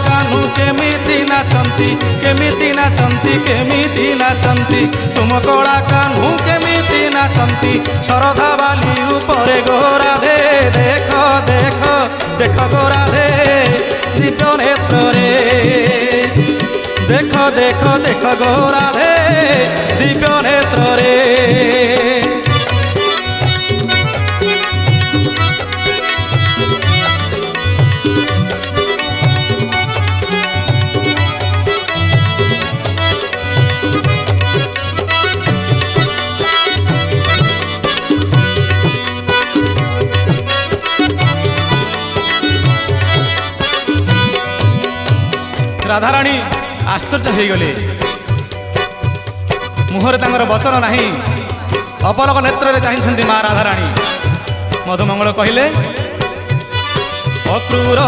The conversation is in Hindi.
कान्हू केमिति नाचंती केमिति नाचंती केमिति नाचंती तुम कला कान्हू केमिति नाचंती शरधा बाली उपरे गोराधे देख देख देख गोराधे दिव्य नेत्र रे देख देख देख गोराधे दिव्य नेत्र रे राधाराणी आश्चर्य हो गले मुहर तांगर वचन नहीं अपलक नेत्र चाहते माँ राधाराणी मधुमंगल कहले अक्रूर